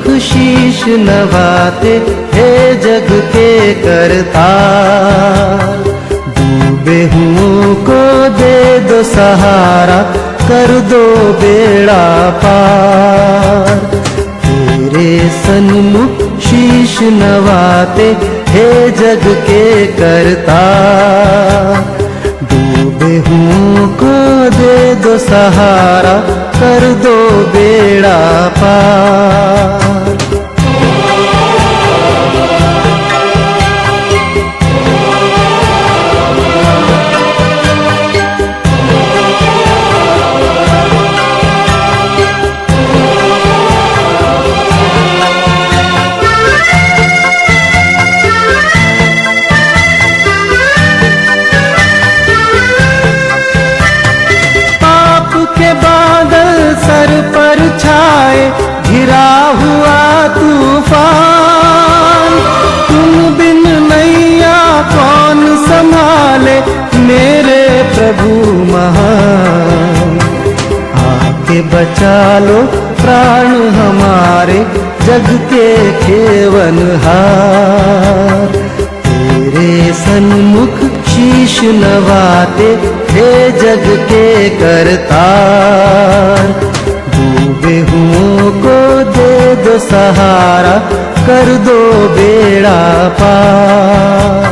सन्मुख शीश नवाते हे जग के करतार। डूबे हुओं को दे दो सहारा, कर दो बेड़ा पार। तेरे सन्मुख शीश नवाते हे जग के करतार। डूबे हुओं को दे दो सहारा, कर दो बेड़ा पार। सर पर छाए घिरा हुआ तूफान, तुम बिन नैया कौन संभाले मेरे प्रभु महान। आके बचा लो प्राण हमारे जग के खेवनहार। तेरे सन्मुख शीश नवाते हे जग के करतार। डूबे हुओं को दे दो सहारा, कर दो बेड़ा पार।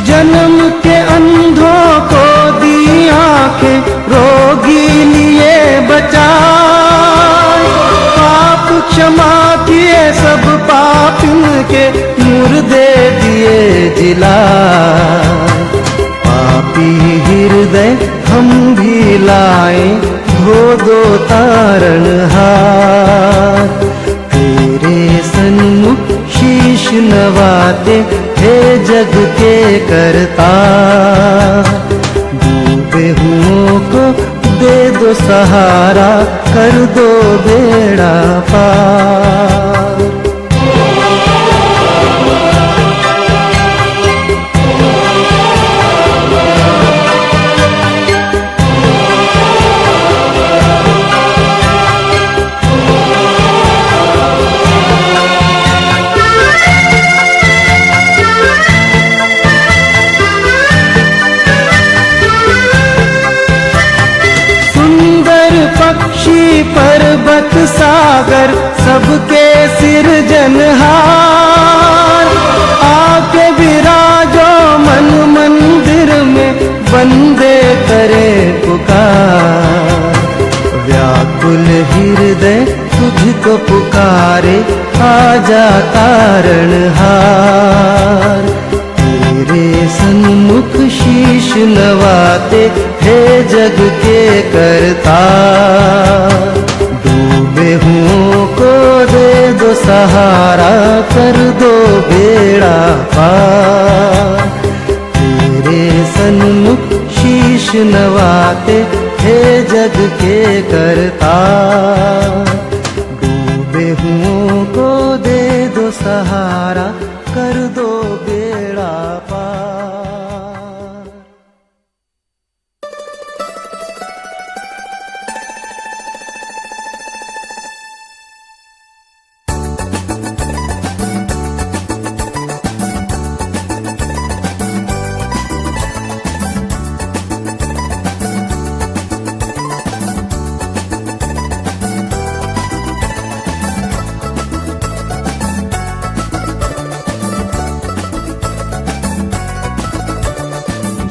जन्म के अंधों को दी आंखें, रोगी लिए बचाए। पाप क्षमा किए सब पापिन के, मुर्दे दिए जिलाए। पापी हृदय हम भी लाए, धो दो तारणहार। तेरे सन्मुख शीश नवाते हे जग के करतार। डूबे हुओं को दे दो सहारा, कर दो बेड़ा पार। पक्षी पर्वत सागर सबके सिरजनहार। आके विराजो मन मंदिर में, बंदे करे पुकार। व्याकुल हृदय तुझको पुकारे, आजा तारणहार। तेरे सन्मुख शीश नवाते हे जग के करतार। डूबे हुओं को दे दो सहारा, कर दो बेड़ा पार। तेरे सन्मुख शीश नवाते हे जग के करतार। डूबे हुओं को दे दो सहारा, कर दो बेड़ा पार।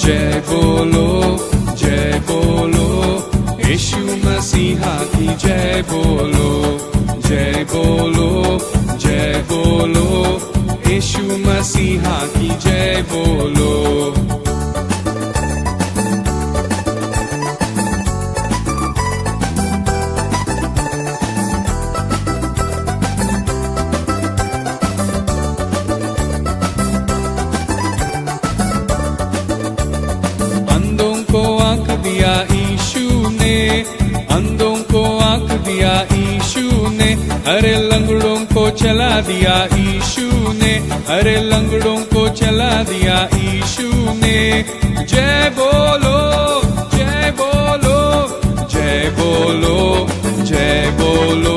जय बोलो यीशु मसीहा की जय बोलो। जय बोलो यीशु मसीहा की जय बोलो। अंधों को आंख दिया यीशु ने, दिया यीशु ने, अरे लंगड़ों को चला दिया यीशु ने, अरे लंगड़ों को चला दिया यीशु ने। जय बोलो जय बोलो जय बोलो जय बोलो,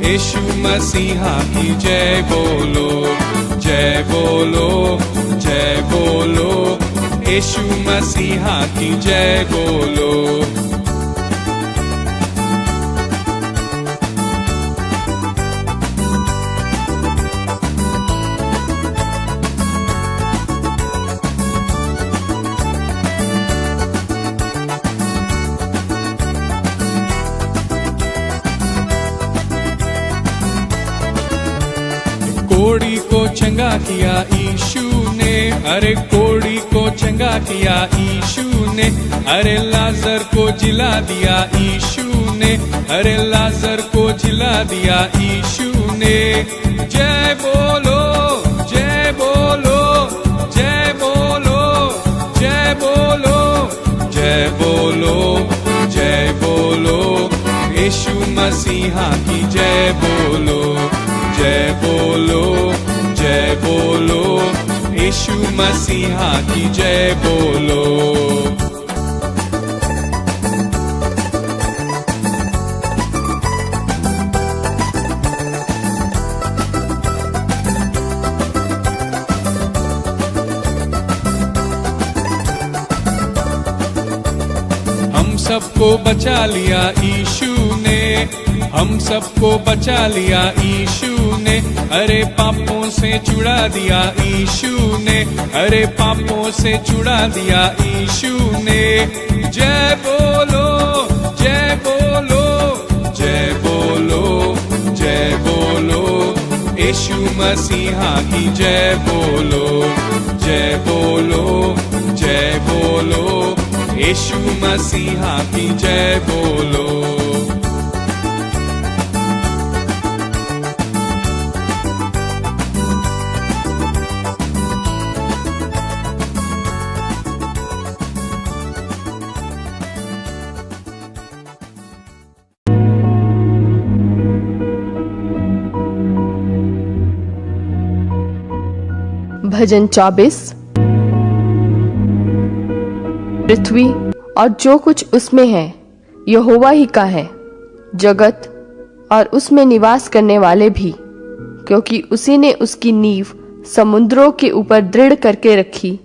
यीशु मसीहा की जय बोलो जय बोलो जय बोलो, यीशु मसीहा की जय बोलो। कोड़ी को चंगा किया यीशु ने, अरे कोड़ी को चंगा किया यीशु ने, अरे लाजर को जिला दिया यीशु ने, अरे लाजर को जिला दिया यीशु ने। जय बोलो जय बोलो जय बोलो जय बोलो जय बोलो जय बोलो, यीशु मसीहा की जय बोलो जय बोलो जय बोलो, यीशु मसीहा की जय बोलो। हम सबको बचा लिया यीशु ने, हम सबको बचा लिया यीशु ने, अरे पापों से छुड़ा दिया यीशु ने, अरे पापों से छुड़ा दिया यीशु ने। जय बोलो जय बोलो जय बोलो जय बोलो, यीशु मसीहा की जय बोलो जय बोलो जय बोलो, यीशु मसीहा की जय बोलो। भजन 24। पृथ्वी और जो कुछ उसमें है यहोवा ही का है, जगत और उसमें निवास करने वाले भी, क्योंकि उसी ने उसकी नींव समुद्रों के ऊपर दृढ़ करके रखी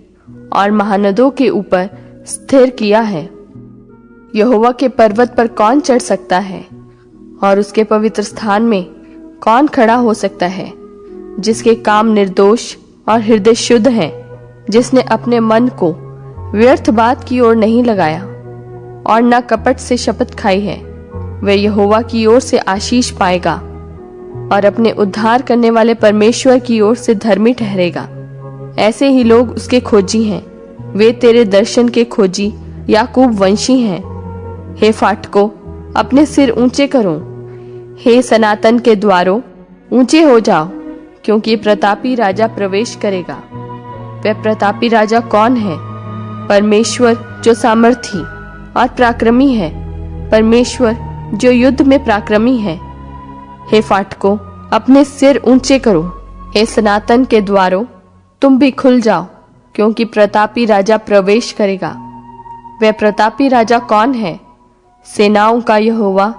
और महानदों के ऊपर स्थिर किया है। यहोवा के पर्वत पर कौन चढ़ सकता है, और उसके पवित्र स्थान में कौन खड़ा हो सकता है? जिसके काम निर्दोष और हृदय शुद्ध है, जिसने अपने मन को व्यर्थ बात की ओर नहीं लगाया और न कपट से शपथ खाई है, वह यहोवा की ओर से आशीष पाएगा और अपने उद्धार करने वाले परमेश्वर की ओर से धर्मी ठहरेगा। ऐसे ही लोग उसके खोजी हैं, वे तेरे दर्शन के खोजी याकूब वंशी हैं। हे फाटकों, अपने सिर ऊंचे करो, हे सनातन के द्वारों ऊंचे हो जाओ, क्योंकि प्रतापी राजा प्रवेश करेगा। वह प्रतापी राजा कौन है? परमेश्वर जो सामर्थी और पराक्रमी है, परमेश्वर जो युद्ध में पराक्रमी है। हे फाटकों, अपने सिर ऊंचे करो, हे सनातन के द्वारों तुम भी खुल जाओ, क्योंकि प्रतापी राजा प्रवेश करेगा। वह प्रतापी राजा कौन है? सेनाओं का यहोवा,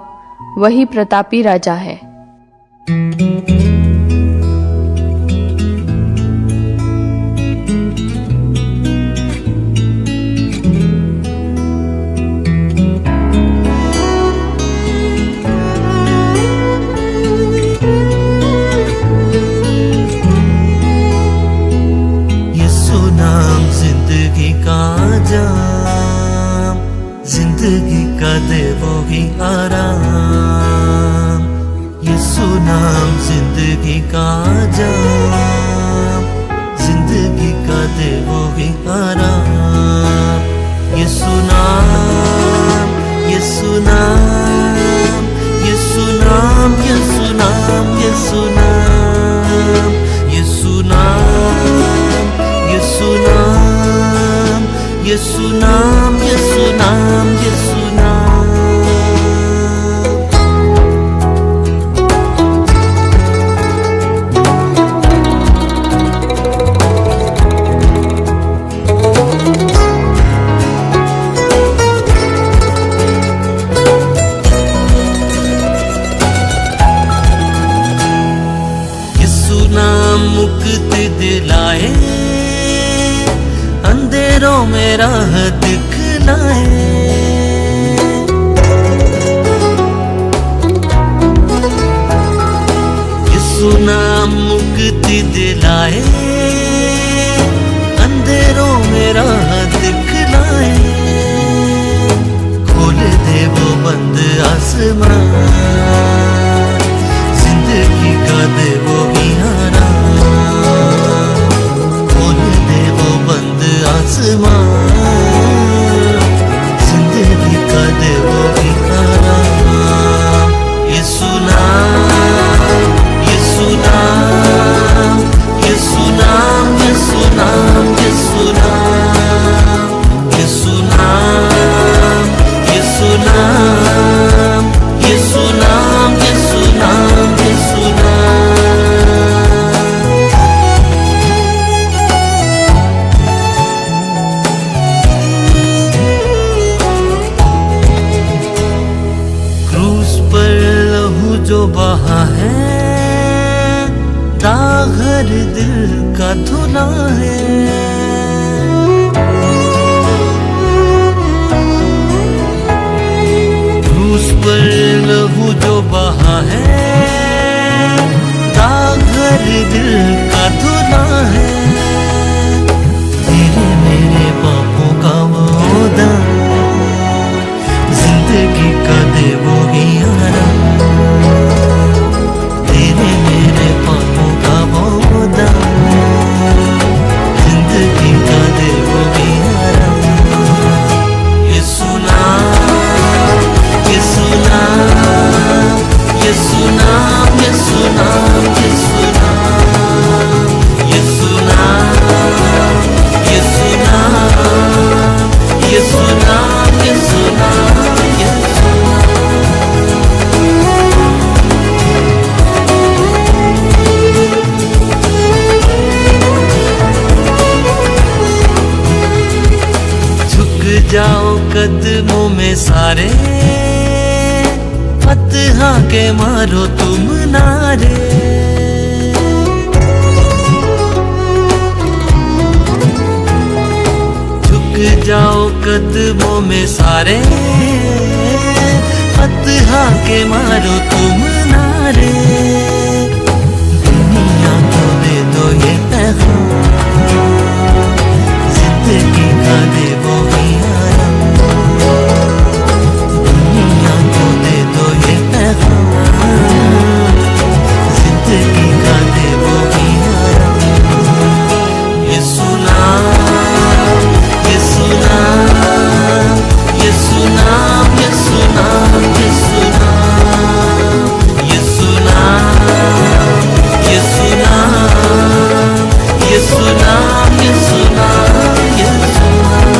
वही प्रतापी राजा है। जिंदगी का दे वो ही आराम, यीशु नाम जिंदगी का जाम, जिंदगी का दे वो ही आराम। यीशु नाम यीशु नाम यीशु नाम यीशु नाम यीशु नाम यीशु नाम यीशु नाम यीशु नाम यीशु नाम यीशु नाम। अंधेरों में राह दिखलाए। यीशु नाम मुक्ति दिलाए, अंधेरों में राह दिखलाए। खोल दे वो बंद आसमान, जिंदगी का दे वो इहारा। खोल दे वो बंद आसमान, जिंदगी का दे वो इहारा। यीशु नाम, यीशु नाम, यीशु नाम, यीशु नाम, यीशु नाम, यीशु नाम, यीशु नाम, यीशु नाम, यीशु नाम, यीशु नाम। क्रूस पर लहू जो बहा है, दाग हर दिल का धुला है। क्रूस पर लहू जो बहा है, दाग हर दिल का धुला है। तेरे मेरे पापों का वो दाग, जिंदगी का दे वो इहारा। तेरे मेरे पापों का वो दाग, जिंदगी का दे वो इहारा। यीशु नाम, यीशु नाम, यीशु नाम, यीशु नाम, यीशु नाम, यीशु नाम, यीशु नाम, यीशु नाम, यीशु नाम, यीशु झुक जाओ कदमों में सारे, फतह के मारो तुम नारे। झुक जाओ कदमों में सारे, फतह के मारो तुम नारे। दुनिया को दे दो ये पैगाम, जिंदगी का दे वो इहारा। दुनिया को दे दो ये पैगाम, जिंदगी का दे वो इहारा। यीशु नाम, यीशु नाम, यीशु नाम, यीशु नाम, यीशु नाम, यीशु नाम, यीशु नाम, यीशु नाम, यीशु नाम, यीशु नाम।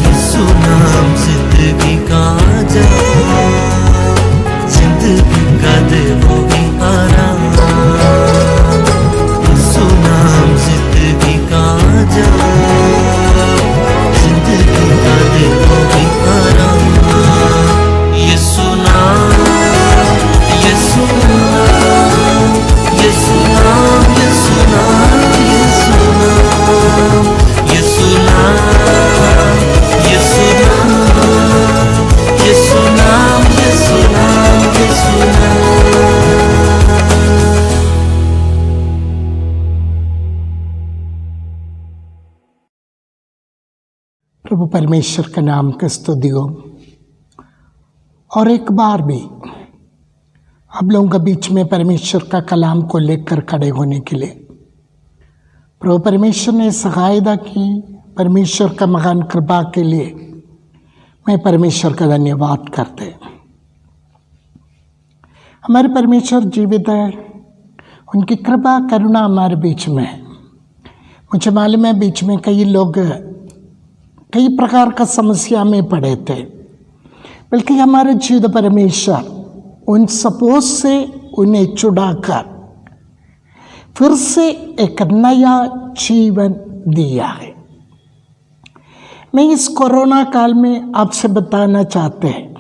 यीशु नाम जिंदगी का जाम, जिंदगी का दे वो इहारा। यीशु नाम जिंदगी का जाम, जिंदगी का दे वो इहारा। यीशु नाम, यीशु नाम, यीशु नाम, यीशु नाम, यीशु नाम, यीशु नाम, यीशु नाम, यीशु नाम, यीशु नाम, यीशु नाम। प्रभु परमेश्वर का नाम का स्तुति हो। और एक बार भी आप लोगों के बीच में परमेश्वर का कलाम को लेकर खड़े होने के लिए प्रभु परमेश्वर ने सहायता की। परमेश्वर का महान कृपा के लिए मैं परमेश्वर का धन्यवाद करते। हमारे परमेश्वर जीवित है, उनकी कृपा करुणा हमारे बीच में है। मुझे मालूम है बीच में कई लोग कई प्रकार का समस्या में पड़े थे, बल्कि हमारे जीवित परमेश्वर उन सपोज से उन्हें छुड़ाकर फिर से एक नया जीवन दिया है। मैं इस कोरोना काल में आपसे बताना चाहते हैं,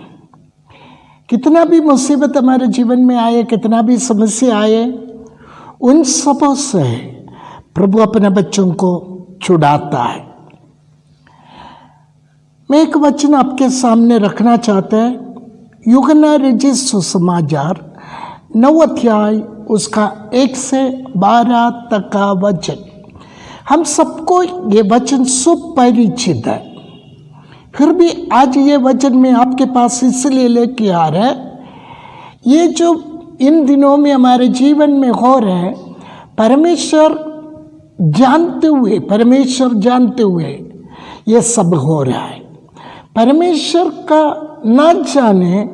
कितना भी मुसीबत हमारे जीवन में आए, कितना भी समस्या आए, उन सबों से प्रभु अपने बच्चों को छुड़ाता है। मैं एक वचन आपके सामने रखना चाहता है, यूहन्ना रचित सुसमाचार 9 अध्याय उसका 1 से 12 तक का वचन। हम सबको ये वचन सुपरिचित है, फिर भी आज ये वचन मैं आपके पास इसलिए लेके आ रहा है, ये जो इन दिनों में हमारे जीवन में हो रहा है, परमेश्वर जानते हुए ये सब हो रहा है। परमेश्वर का ना जाने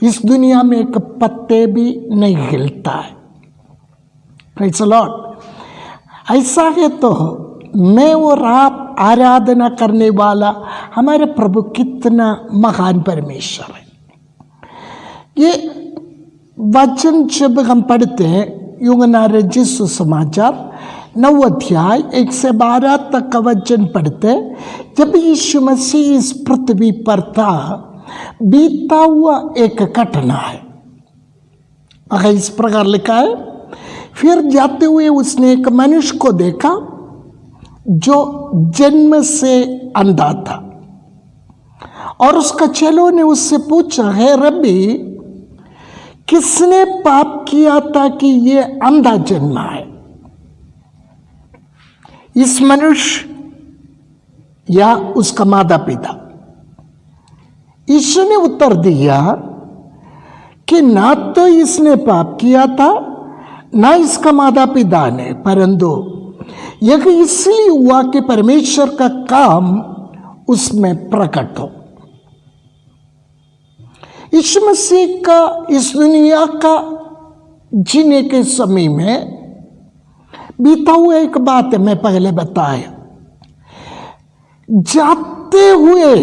इस दुनिया में एक पत्ते भी नहीं हिलता है। Praise the Lord. ऐसा है तो मैं और आप आराधना करने वाला हमारे प्रभु कितना महान परमेश्वर है। ये वचन जब हम पढ़ते हैं, यूहन्ना रचित सुसमाचार 9 अध्याय 1 से 12 तक का वचन पढ़ते, जब यीशु मसीह इस पृथ्वी पर था, बीता हुआ एक घटना है। अगर इस प्रकार लिखा है, फिर जाते हुए उसने एक मनुष्य को देखा जो जन्म से अंधा था, और उसका चेलों ने उससे पूछा, है रब्बी, किसने पाप किया था कि ये अंधा जन्मा है, इस मनुष्य या उसका माता पिता? यीशु ने उत्तर दिया कि ना तो इसने पाप किया था, ना इसका माता पिता ने, परंतु यह इसलिए हुआ कि परमेश्वर का काम उसमें प्रकट हो। यीशु मसीह का इस दुनिया का जीने के समय में बीता हुआ एक बात है, मैं पहले बताया। जाते हुए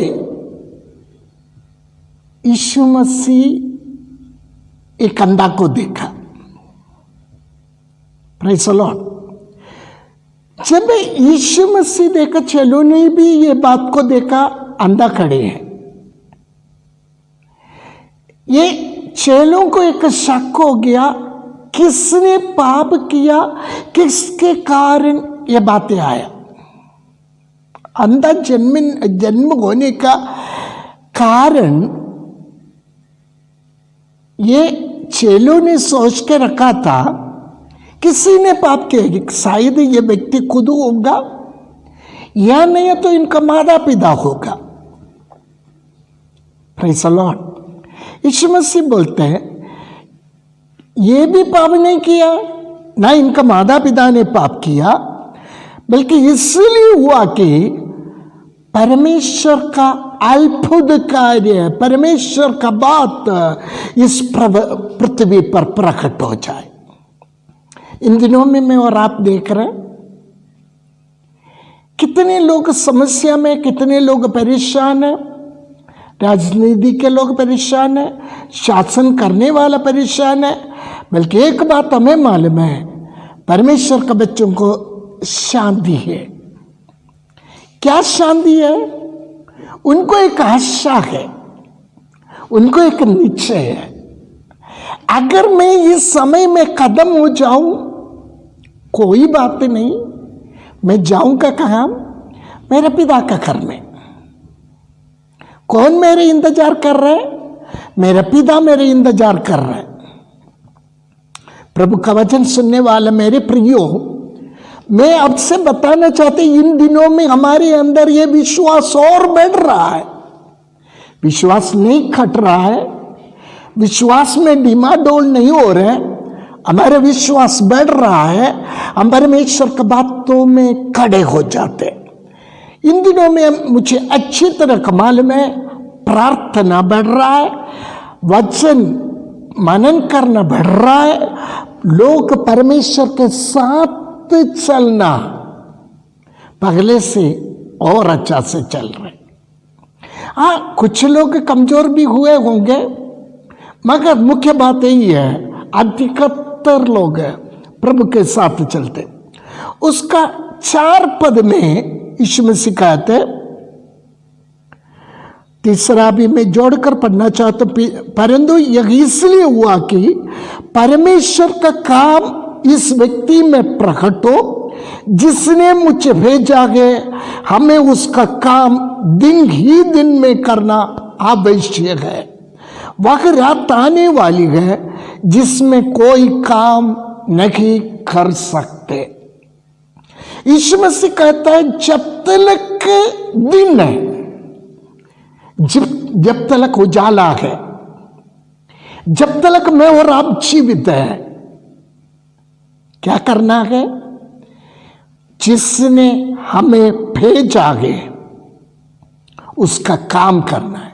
यीशु मसीह एक अंधा को देखा। Praise the Lord. जब यीशु मसीह देखा, चेलों ने भी ये बात को देखा, अंधा खड़े हैं। ये चेलों को एक शक हो गया, किसने पाप किया, किसके कारण ये बातें आया। अंधा जन्म होने का कारण ये चेलों ने सोच के रखा था, किसी ने पाप किया, शायद ये व्यक्ति खुद होगा या नहीं तो इनका माता पिता होगा। Praise the lord. Yeshu Masih बोलते हैं, ये भी पाप नहीं किया, ना इनका माता पिता ने पाप किया, बल्कि इसलिए हुआ कि परमेश्वर का अद्भुत कार्य, परमेश्वर का बात इस पृथ्वी पर प्रकट हो जाए। इन दिनों में मैं और आप देख रहे हैं, कितने लोग समस्या में, कितने लोग परेशान हैं। राजनीति के लोग परेशान है, शासन करने वाला परेशान है, बल्कि एक बात हमें मालूम है, परमेश्वर के बच्चों को शांति है। क्या शांति है? उनको एक आशा है, उनको एक निश्चय है, अगर मैं इस समय में कदम हो जाऊं, कोई बात नहीं, मैं जाऊंगा कहां? मेरे पिता का घर में। कौन मेरे इंतजार कर रहा है? मेरा पिता मेरे इंतजार कर रहा है। प्रभु का वचन सुनने वाला मेरे प्रियो, मैं आपसे बताना चाहती, इन दिनों में हमारे अंदर ये विश्वास और बढ़ रहा है। विश्वास नहीं घट रहा है, विश्वास में डिमाडोल नहीं हो रहे, हमारा विश्वास बढ़ रहा है। हम परमेश्वर की बातों में खड़े हो जाते। इन दिनों में मुझे अच्छी तरह मालूम है, प्रार्थना बढ़ रहा है, वचन मनन करना बढ़ रहा है, लोग परमेश्वर के साथ चलना पहले से और अच्छा से चल रहे। हाँ, कुछ लोग कमजोर भी हुए होंगे, मगर मुख्य बात यही है, अधिकतर लोग प्रभु के साथ चलते। उसका 4 पद में यीशु मसीह कहते हैं, तीसरा भी मैं जोड़कर पढ़ना चाहता हूं, परंतु यह इसलिए हुआ कि परमेश्वर का काम इस व्यक्ति में प्रकट हो, जिसने मुझे भेजा है, हमें उसका काम दिन ही दिन में करना आवश्यक है। वह रात आने वाली है जिसमें कोई काम नहीं कर सकते। यीशु मसीह कहता है जब तक दिन है, जब तक उजाला है, जब तक मैं और आप जीवित है, क्या करना है? जिसने हमें भेजा है उसका काम करना है।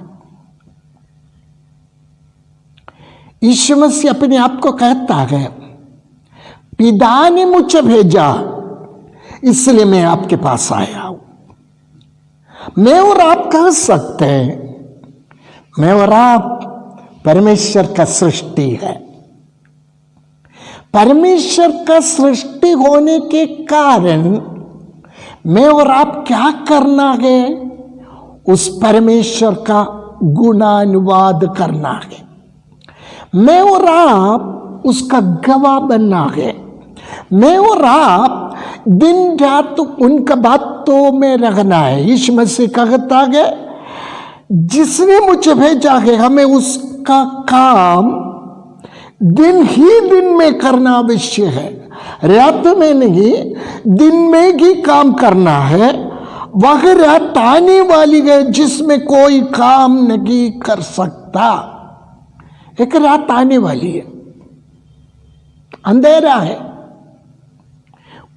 यीशु मसीह अपने आप को कहता है पिता ने मुझे भेजा इसलिए मैं आपके पास आया हूं। मैं और आप कह सकते हैं मैं और आप परमेश्वर का सृष्टि है। परमेश्वर का सृष्टि होने के कारण मैं और आप क्या करना है? उस परमेश्वर का गुणानुवाद करना है। मैं और आप उसका गवाह बनना है। मैं और आप दिन रात उनका बातों में रहना है। यीशु मसीह कहता है जिसने मुझे भेजा है हमें उसका काम दिन ही दिन में करना आवश्यक है। रात में नहीं, दिन में ही काम करना है। वह रात आने वाली है जिसमें कोई काम नहीं कर सकता। एक रात आने वाली है, अंधेरा है,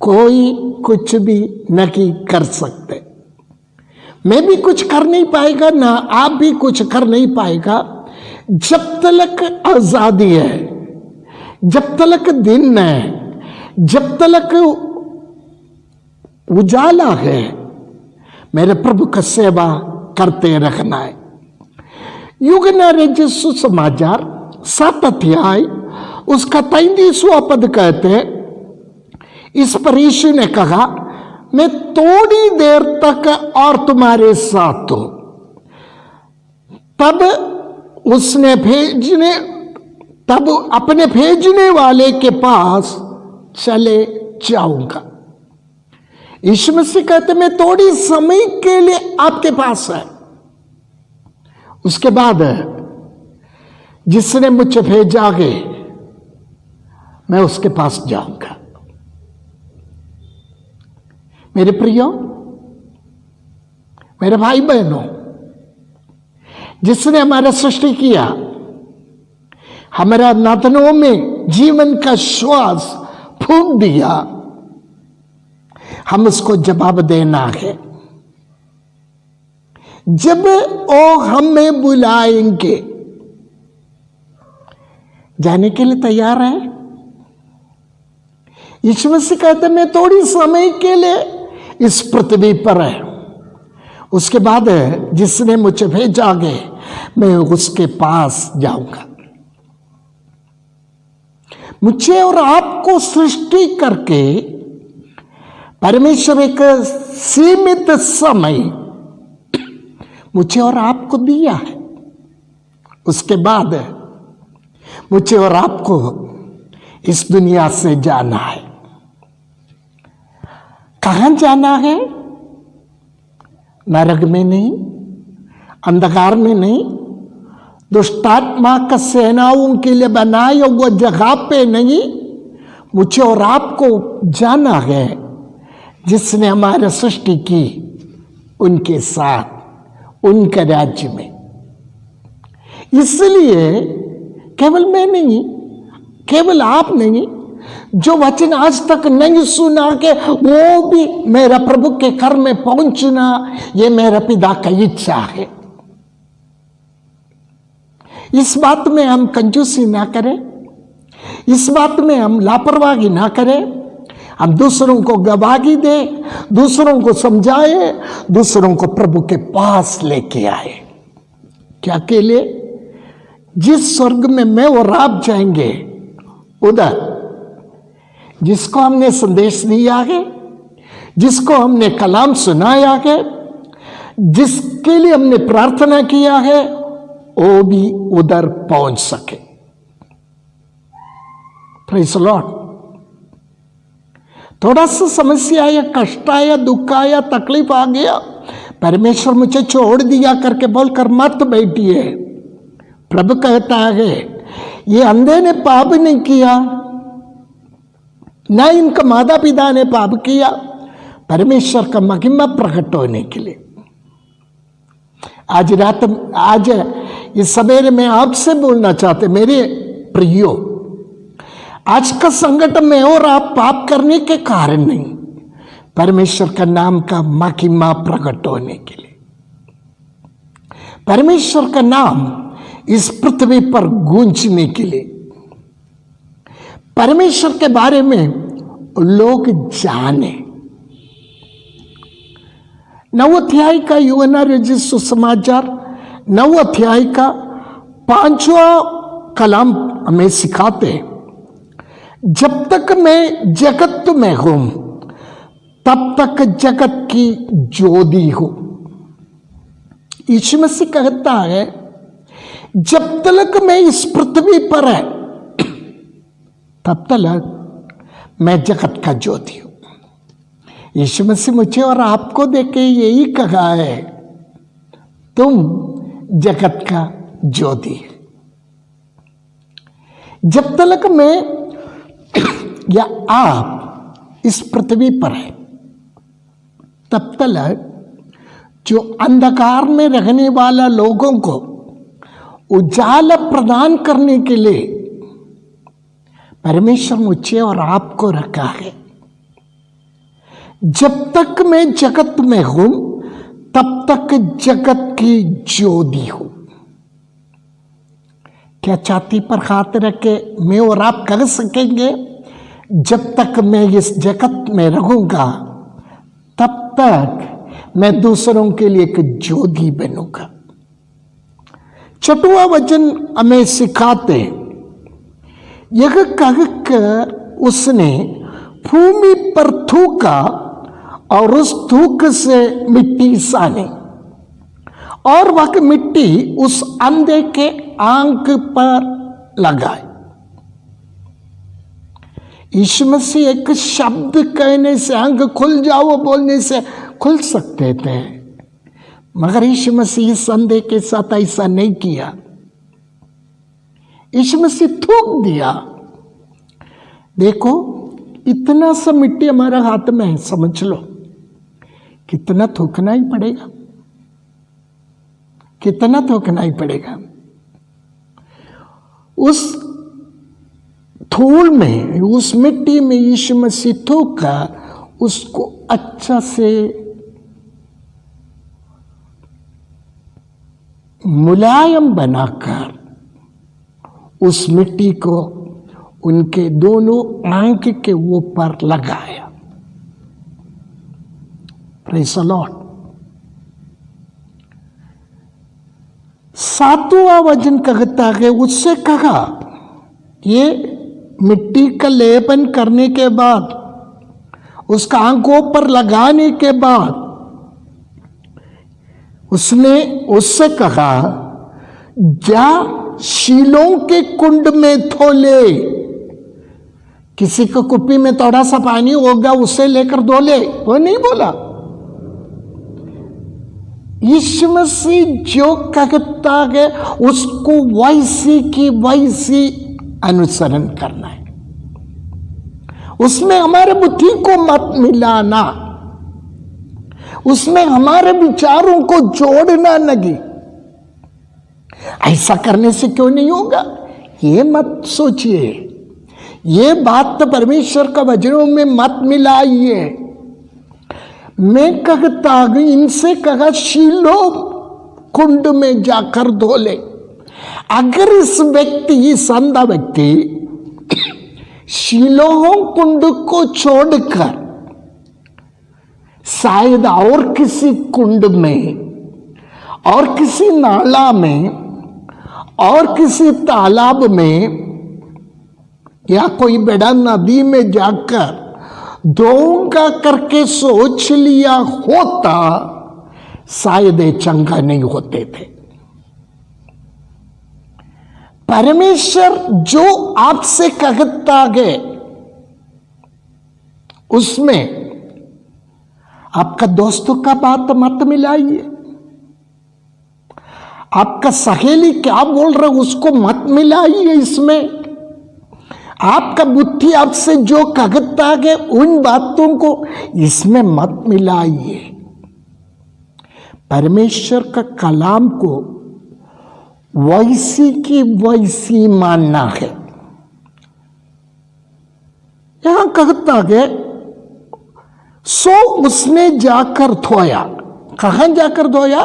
कोई कुछ भी नहीं कर सकते। मैं भी कुछ कर नहीं पाएगा, ना आप भी कुछ कर नहीं पाएगा जब तक आजादी है, जब तक दिन है, जब तक उजाला है। मेरे प्रभु का सेवा करते रखना है। यूहन्ना रचित सुसमाचार 7 अध्याय उसका 33वां पद कहते हैं, इस पर यीशु ने कहा मैं थोड़ी देर तक और तुम्हारे साथ हूं, तब अपने भेजने वाले के पास चले जाऊंगा। यीशु मसीह कहते मैं थोड़ी समय के लिए आपके पास है, उसके बाद जिसने मुझे भेजा है मैं उसके पास जाऊंगा। मेरे प्रियो, मेरे भाई बहनों, जिसने हमारा सृष्टि किया, हमारा नातनों में जीवन का श्वास फूंक दिया, हम उसको जवाब देना है। जब वो हमें बुलाएंगे, जाने के लिए तैयार है। यीशु मसीह कहते मैं थोड़ी समय के लिए इस पृथ्वी पर है, उसके बाद जिसने मुझे भेजा है मैं उसके पास जाऊंगा। मुझे और आपको सृष्टि करके परमेश्वर एक सीमित समय मुझे और आपको दिया है। उसके बाद मुझे और आपको इस दुनिया से जाना है। कहां जाना है? नरक में नहीं, अंधकार में नहीं, दुष्टात्मा का सेनाओं के लिए बनाए वो जगह पे नहीं। मुझे और आपको जाना है जिसने हमारा सृष्टि की, उनके साथ, उनके राज्य में। इसलिए केवल मैं नहीं, केवल आप नहीं, जो वचन आज तक नहीं सुना के वो भी मेरा प्रभु के घर में पहुंचना, ये मेरा पिता का इच्छा है। इस बात में हम कंजूसी ना करें, इस बात में हम लापरवाही ना करें। हम दूसरों को गवाही दे, दूसरों को समझाए, दूसरों को प्रभु के पास लेके आए। क्या के लिए? जिस स्वर्ग में मैं और आप जाएंगे, उधर जिसको हमने संदेश दिया है, जिसको हमने कलाम सुनाया है, जिसके लिए हमने प्रार्थना किया है, वो भी उधर पहुंच सके। Praise the Lord. थोड़ा सा समस्या आया, कष्ट आया, दुख आया, तकलीफ आ गया, परमेश्वर मुझे छोड़ दिया करके बोलकर मत बैठिए। प्रभु कहता है ये अंधे ने पाप नहीं किया, ना इनका माता पिता ने पाप किया, परमेश्वर का महिमा प्रकट होने के लिए। आज इस सवेरे में आपसे बोलना चाहते मेरे प्रियो, आज का संगठन में और आप पाप करने के कारण नहीं, परमेश्वर का नाम का महिमा प्रकट होने के लिए। परमेश्वर का नाम इस पृथ्वी पर गूंजने के लिए, परमेश्वर के बारे में लोग जाने। 9 अध्याय का यूहन्ना रचित सुसमाचार 9 अध्याय का 5वां कलाम हमें सिखाते, जब तक मैं जगत में हूं तब तक जगत की ज्योति हूं। यीशु मसीह कहता है जब तक मैं इस पृथ्वी पर है तब तक मैं जगत का ज्योति हूं। यीशु मसीह मुझे और आपको देके यही कहा है, तुम जगत का ज्योति। जब तक मैं या आप इस पृथ्वी पर है तब तक जो अंधकार में रहने वाला लोगों को उजाला प्रदान करने के लिए परमेश्वर मुझे और आपको रखा है। जब तक मैं जगत में हूं तब तक जगत की ज्योति हूं। क्या छाती पर हाथ रख के मैं और आप कह सकेंगे जब तक मैं इस जगत में रहूंगा तब तक मैं दूसरों के लिए एक ज्योति बनूंगा। 6वां वचन हमें सिखाते, यह कहकर उसने भूमि पर थूका और उस थूक से मिट्टी सानी और वह मिट्टी उस अंधे के आंख पर लगाए। यीशु मसीह एक शब्द कहने से आंख खुल जाओ बोलने से खुल सकते थे, मगर यीशु मसीह इस अंधे के साथ ऐसा नहीं किया। यीशु मसीह थूक दिया। देखो इतना सा मिट्टी हमारे हाथ में है, समझ लो कितना थूकना ही पड़ेगा, कितना थूकना ही पड़ेगा। उस धूल में, उस मिट्टी में यीशु मसीह थूका, उसको अच्छा से मुलायम बनाकर उस मिट्टी को उनके दोनों आंख के ऊपर लगाया। Praise the Lord. 7वां वचन कहता है, उससे कहा, ये मिट्टी का लेपन करने के बाद, उसका आंखों पर लगाने के बाद उसने उससे कहा, जा शीलों के कुंड में धो ले। किसी को कुप्पी में थोड़ा सा पानी होगा, उसे लेकर धो ले, वो नहीं बोला। यीशु मसीह जो कहता है उसको वैसी की वैसी अनुसरण करना है। उसमें हमारे बुद्धि को मत मिलाना, उसमें हमारे विचारों को जोड़ना नहीं। ऐसा करने से क्यों नहीं होगा, ये मत सोचिए, ये बात तो परमेश्वर का वचनों में मत मिलाइए। मैं कहता हूं, इनसे कहा शीलो कुंड में जाकर धो ले। अगर इस व्यक्ति, इस अंधा व्यक्ति शीलोह कुंड को छोड़कर शायद और किसी कुंड में और किसी नाला में और किसी तालाब में या कोई बड़ा नदी में जाकर धोऊंगा करके सोच लिया होता, शायद ये चंगा नहीं होते थे। परमेश्वर जो आपसे कहता है उसमें आपका दोस्तों का बात मत मिलाइए, आपका सहेली क्या बोल रहा है उसको मत मिलाइए। इसमें आपका बुद्धि आपसे जो कहता है उन बातों को इसमें मत मिलाइए। परमेश्वर का कलाम को वैसी की वैसी मानना है। यहां कहता है सो उसने जाकर धोया। कहां जाकर धोया?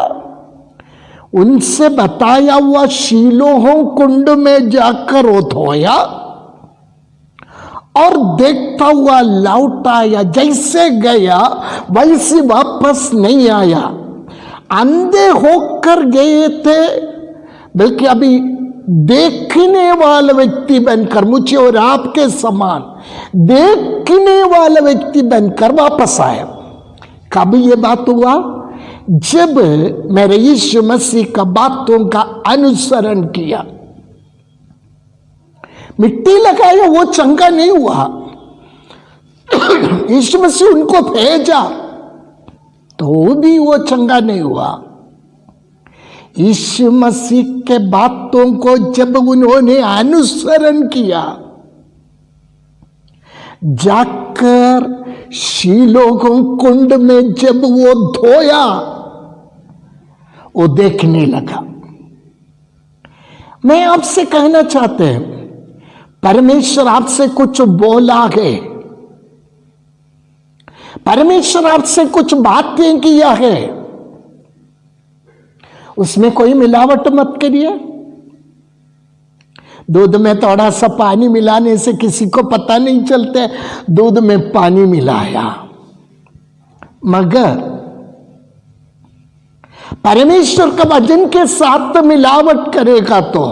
उनसे बताया हुआ शीलोह कुंड में जाकर वो धोया और देखता हुआ लौट आया। जैसे गया वैसे वापस नहीं आया। अंधे होकर गए थे, बल्कि अभी देखने वाला व्यक्ति बनकर, मुझे और आपके समान देखने वाला व्यक्ति बनकर वापस आया। कब ये बात हुआ? जब मेरे यीशु मसीह का बातों का अनुसरण किया। मिट्टी लगाया, वो चंगा नहीं हुआ। यीशु मसीह उनको भेजा तो भी वो चंगा नहीं हुआ। यीशु मसीह के बातों को जब उन्होंने अनुसरण किया, जाकर शीलोह कुंड में जब वो धोया, वो देखने लगा। मैं आपसे कहना चाहते हैं, परमेश्वर आपसे कुछ बोला है, परमेश्वर आपसे कुछ बातें किया है, उसमें कोई मिलावट मत करिए। दूध में थोड़ा सा पानी मिलाने से किसी को पता नहीं चलता दूध में पानी मिलाया, मगर परमेश्वर का वचन के साथ मिलावट करेगा तो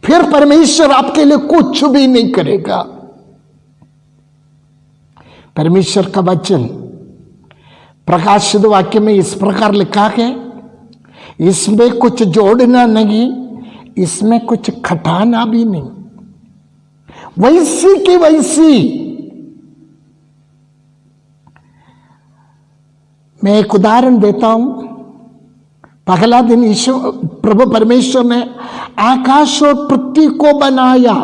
फिर परमेश्वर आपके लिए कुछ भी नहीं करेगा। परमेश्वर का वचन प्रकाशित वाक्य में इस प्रकार लिखा है, इसमें कुछ जोड़ना नहीं, इसमें कुछ घटाना भी नहीं, वैसी की वैसी। मैं एक उदाहरण देता हूं। पहला दिन ईश्वर प्रभु परमेश्वर ने आकाश और पृथ्वी को बनाया।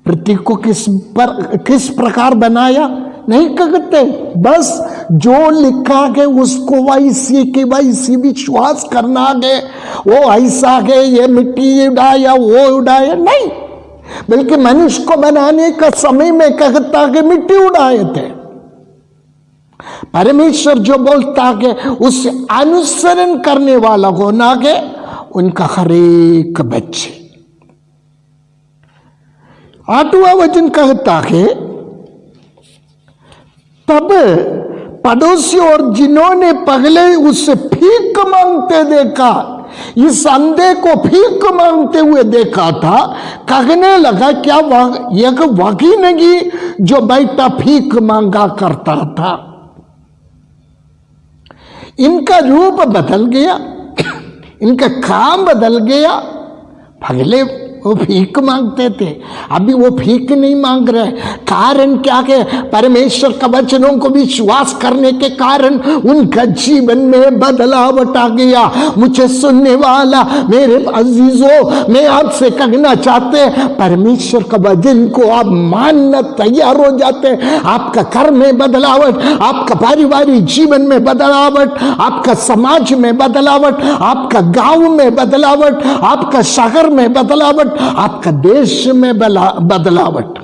पृथ्वी को किस प्रकार बनाया नहीं कहते, बस जो लिखा है उसको वैसी की वैसी विश्वास करना है। वो ऐसा है, ये मिट्टी उड़ाया, वो उड़ाया नहीं, बल्कि मनुष्य को बनाने का समय में कहता है मिट्टी उड़ाए थे। परमेश्वर जो बोलता है उससे अनुसरण करने वाला होना है उनका हर एक बच्चे। 8वां वचन कहता है, तब पड़ोसी और जिन्होंने पहले उससे भीख मांगते देखा, इस अंधे को भीख मांगते हुए देखा था, कहने लगा क्या यह वही नहीं जो बेटा भीख मांगा करता था। इनका रूप बदल गया, इनका काम बदल गया। पहले वो भीख मांगते थे, अभी वो भीख नहीं मांग रहे। कारण क्या है? परमेश्वर का वचनों को विश्वास करने के कारण उनका जीवन में बदलावट आ गया। मुझे सुनने वाला मेरे अजीजों, मैं आपसे कहना चाहते परमेश्वर का वचन को आप मानना तैयार हो जाते। आपका घर में बदलावट, आपका पारिवारिक जीवन में बदलावट, आपका समाज में बदलावट, आपका गांव में बदलावट, आपका शहर में बदलावट, आपका देश में बदलावट।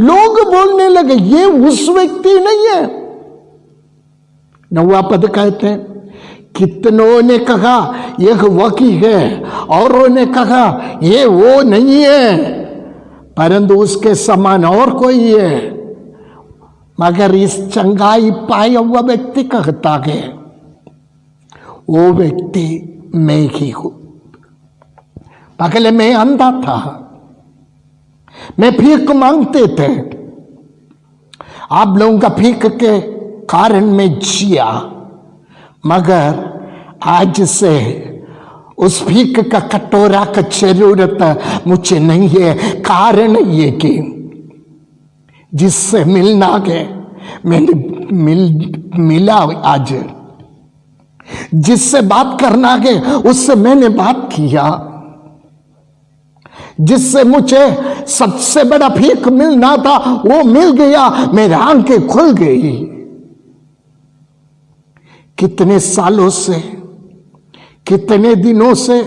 लोग बोलने लगे ये उस व्यक्ति नहीं है। 9वां पद कहते हैं, कितनों ने कहा यह वही है, औरों ने कहा ये वो नहीं है, परंतु उसके समान और कोई है। मगर इस चंगाई पाया हुआ व्यक्ति कहता है वो व्यक्ति मैं ही हूं। पहले मैं अंधा था, मैं भीख मांगते थे, आप लोगों का भीख के कारण मैं जिया, मगर आज से उस भीख का कटोरा का जरूरत मुझे नहीं है। कारण ये कि जिससे मिलना गए मैंने मिला आज, जिससे बात करना गए उससे मैंने बात किया, जिससे मुझे सबसे बड़ा भीख मिलना था वो मिल गया, मेरी आंखें खुल गई। कितने सालों से, कितने दिनों से,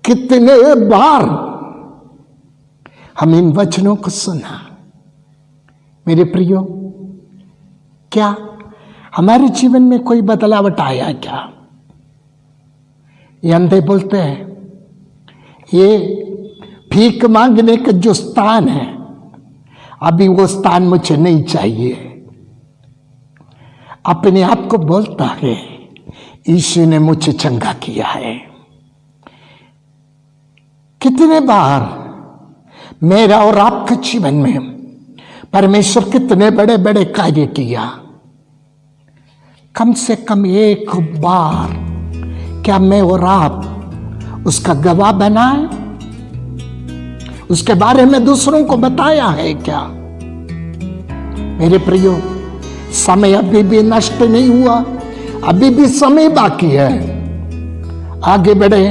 कितने बार हम इन वचनों को सुना। मेरे प्रियो, क्या हमारे जीवन में कोई बदलावट आया क्या? ये अंधे बोलते हैं ये भीख मांगने का जो स्थान है, अभी वो स्थान मुझे नहीं चाहिए। अपने आप को बोलता है यीशु ने मुझे चंगा किया है। कितने बार मेरा और आपके जीवन में परमेश्वर कितने बड़े बड़े कार्य किया। कम से कम एक बार क्या मैं और आप उसका गवाह बनाए? उसके बारे में दूसरों को बताया है क्या? मेरे प्रियो, समय अभी भी नष्ट नहीं हुआ, अभी भी समय बाकी है। आगे बढ़े,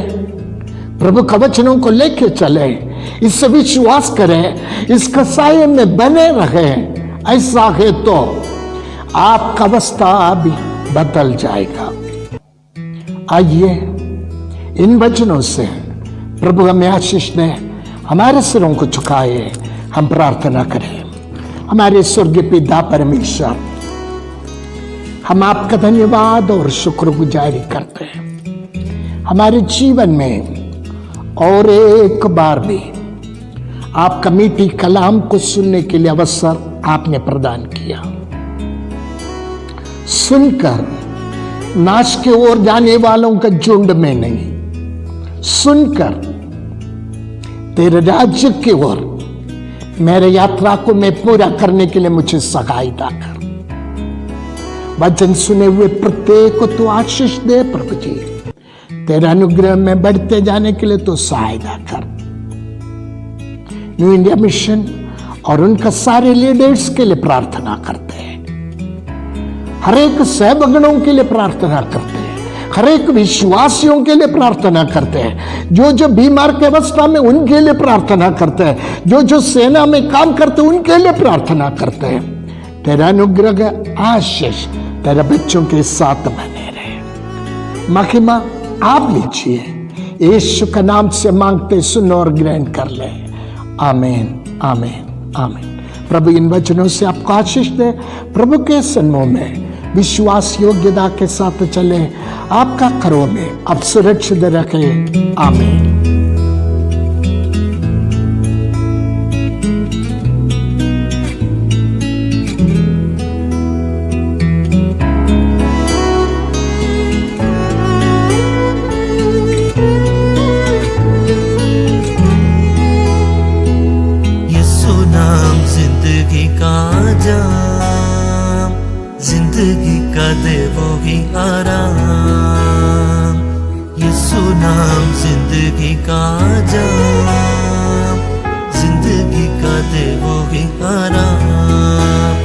प्रभु के वचनों को लेके चले, इससे विश्वास करें, इसका साये में बने रहे। ऐसा है तो आपका अवस्था भी बदल जाएगा। आइए इन वचनों से प्रभु हमें आशीष दे। हमारे सिरों को झुकाए हम प्रार्थना करें। हमारे स्वर्गीय पिता परमेश्वर, हम आपका धन्यवाद और शुक्रगुजारी करते हैं। हमारे जीवन में और एक बार भी आपका मीठी कलाम को सुनने के लिए अवसर आपने प्रदान किया। सुनकर नाश की ओर जाने वालों का झुंड में नहीं, सुनकर तेरे राज्य की ओर मेरे यात्रा को मैं पूरा करने के लिए मुझे सहायता कर। वचन सुने हुए प्रत्येक को तू आशीष दे प्रभु जी। तेरा अनुग्रह में बढ़ते जाने के लिए तो सहायता कर। न्यू इंडिया मिशन और उनका सारे लीडर्स के लिए प्रार्थना करते हैं। हर एक सहभगनों के लिए प्रार्थना करते हैं। हर एक विश्वासियों के लिए प्रार्थना करते हैं। जो जो बीमार के अवस्था में उनके लिए प्रार्थना करते हैं। जो जो सेना में काम करते हैं उनके लिए प्रार्थना करते हैं। तेरा अनुग्रह आशीष तेरे बच्चों के साथ बने रहे। महिमा आप लीजिए। यीशु के नाम से मांगते सुनो और ग्रहण कर ले। आमीन, आमीन, आमीन। प्रभु इन वचनों से आपको आशीष दे। प्रभु के सन्मुख में विश्वास योग्यता के साथ चले। आपका करो में अब सुरक्षित रखे। आमीन। जिंदगी का दे वो ही आराम। यीशु नाम जिंदगी का जाम, जिंदगी का दे वो ही आराम।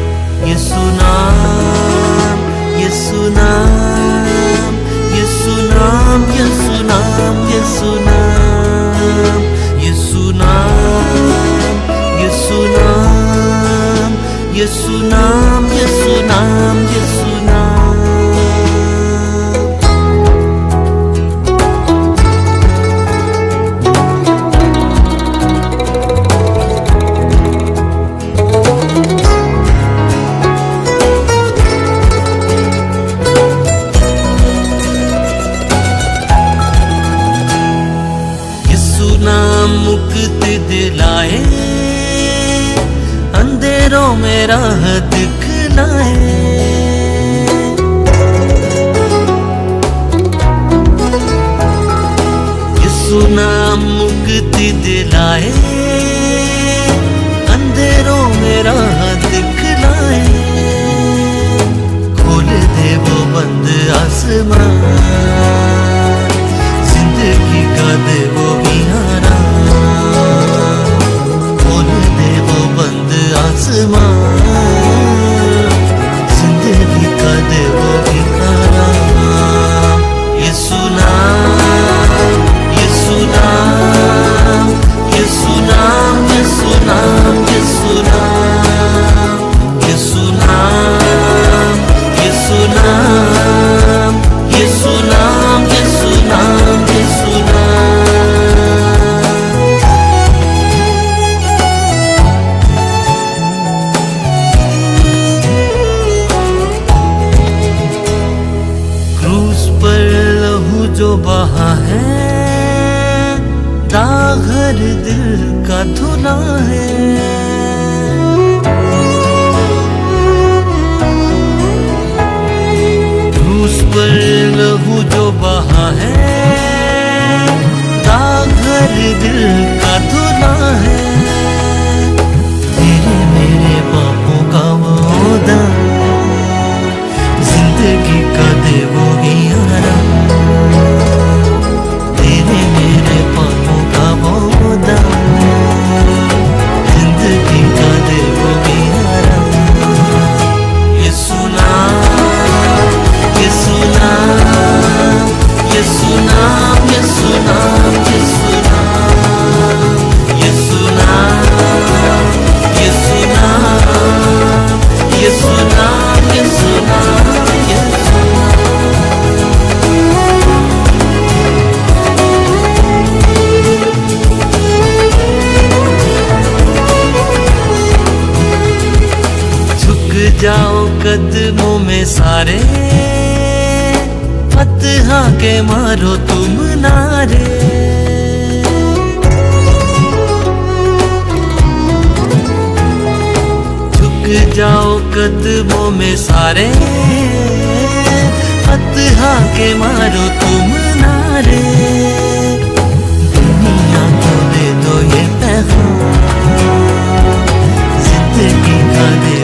यीशु नाम, यीशु नाम, यीशु नाम, यीशु नाम, यीशु नाम, यीशु नाम, यीशु नाम, यीशु नाम, यीशु नाम, यीशु नाम। यीशु नाम मुक्ति दिलाए, अंधेरों में राह दिखलाए। यीशु नाम मुक्ति दिलाए, अंधेरों में राह दिखलाए। खोल दे वो बंद आसमान, जिंदगी धुना है। क्रूस पर लहू जो बहा है, दाग दिल का धुना है। तेरे मेरे पापों का वो दाम, जिंदगी का दे वो आराम। तेरे मेरे पापों का वो दाम, जिंदगी का दे वो आराम। ये सुना, ये सुना, ये सुना, ये सुना, ये सुना, ये सुना, ये सुना, ये सुना, ये सुना, ये सुना। झुक जाओ कदमों में सारे, फतहा के मारो तुम नारे। झुक जाओ कदमों में सारे, फतहा के मारो तुम नारे। दुनिया को दे दो ये पैगाम, जिंदगी का दे